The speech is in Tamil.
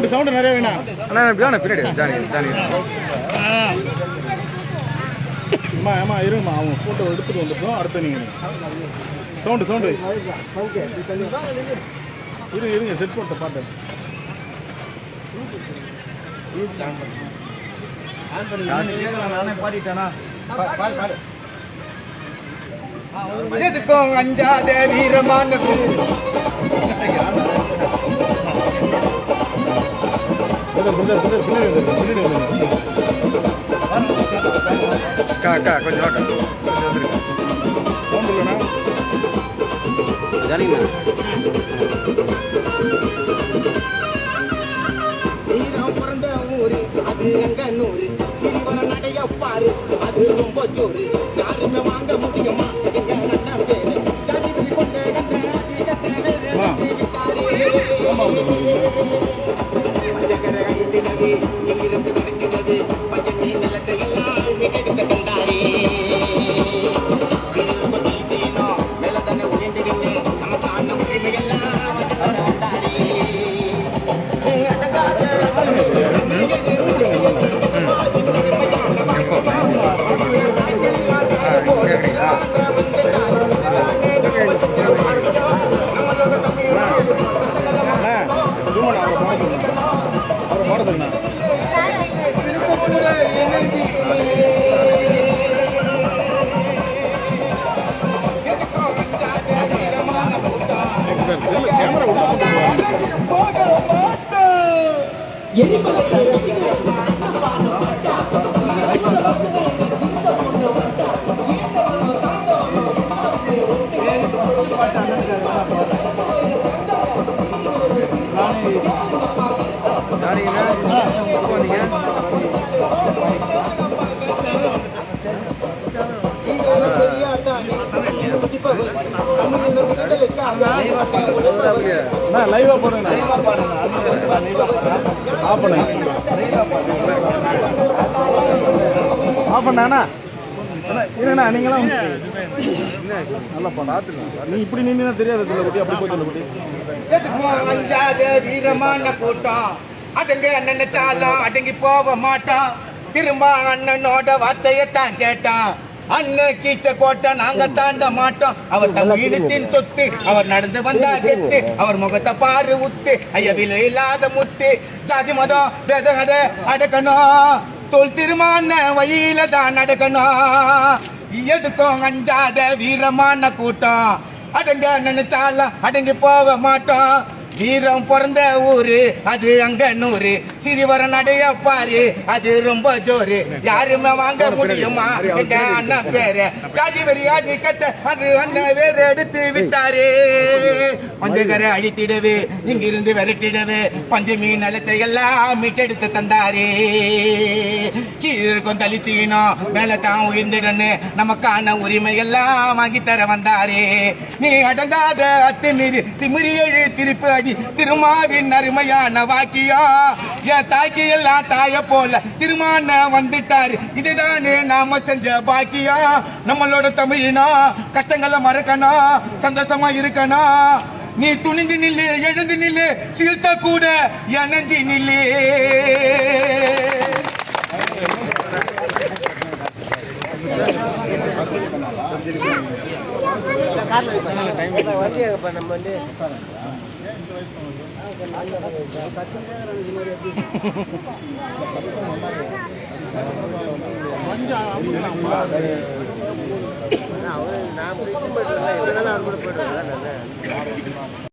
சவுண்ட் நிறைய வேணாம் அண்ணா பின்னாடி ஜானி ஜானி அம்மா அம்மா இருங்கம்மா அவங்க ஃபோட்டோ எடுத்துட்டு வந்துட்டோம் அடுத்து நீங்கள் சவுண்டு இருங்க செட் போட்ட பாட்டு நானே பாடிட்டேனா பாடு எதுக்கும் அஞ்சாத வீரமான கொஞ்சம் ஜானிங்க பிறந்த ஊரு அது எங்க நூறு சிறுவர நடைய பாரு அது ரொம்ப ஜோறு யாருமே வாங்க முடியுமா எங்க அண்ணன் பேரு ஜாதி கொண்ட அதிகத்தினது எங்கிருந்து விரட்டினது பஞ்சம் மீன் நிலத்தை எல்லாம் மீட்டெடுத்த கண்டாரே மேலதானே உயர்ந்துடுங்க நமக்கு அண்ணன் உரிமையெல்லாம் வந்தாரே லைவா போடுங்க ஆஃப் பண்ணா இல்லைண்ணா நீங்களாம் நல்லா பார்த்துக்கலாம் நீ இப்படி நின்று தெரியாது குட்டி அப்படி போய் சொல்ல குட்டி அஞ்சாத வீரமான கூட்டம் அடங்க நினைச்சாலும் அடங்கி போக மாட்டான் திரும்ப அண்ணனோட வார்த்தையத்தான் கேட்டான் அண்ணன் கீச்ச கோட்டை நாங்க தாண்ட மாட்டோம் அவர் தமிழத்தின் சொத்து அவர் நடந்து வந்தா கெத்து அவர் முகத்தை பாரு உத்து ஐயவில இல்லாத முத்து ஜாதி மதம் வேதகதை அடக்கணும் தோல் திருமான வழியில தான் நடக்கணும் எதுக்கும் அஞ்சாத வீரமான கூட்டம் அடங்க நினைச்சாலும் அடங்கி போக மாட்டோம் வீரம் பிறந்த ஊரு அது அங்க நூறு சிறுவர நடைய பாரு அது ரொம்ப ஜோரு யாருமே வாங்க முடியுமா எங்க அண்ணன் பேரு காதிவரி ஆதி கட்ட அது அண்ணன் வேற எடுத்து விட்டாரு பஞ்சகரை அழித்திடவே இங்கிருந்து விரட்டிடவே பஞ்ச மீன் நிலத்தை எல்லாம் மீட்டெடுத்து தந்தாரு கீழே தளித்தீனும் மேல தான் உயர்ந்திடன்னு நமக்கான உரிமை எல்லாம் வாங்கி தர வந்தாரு நீ அடங்காத அத்துமீறி திமிரி எழு திருப்பி திருமாவின் அருமையான வாக்கியா என் தாக்கி எல்லாம் தாய போல திருமான வந்துட்டாரு இதுதானே நாம செஞ்ச பாக்கியா நம்மளோட தமிழினா கஷ்டங்களை மறக்கணும் சந்தோஷமா இருக்கணும் நீ துணிந்து நில்லு எழுந்து நில்லு சீர்த்த கூட எனஞ்சி நில்லு நான்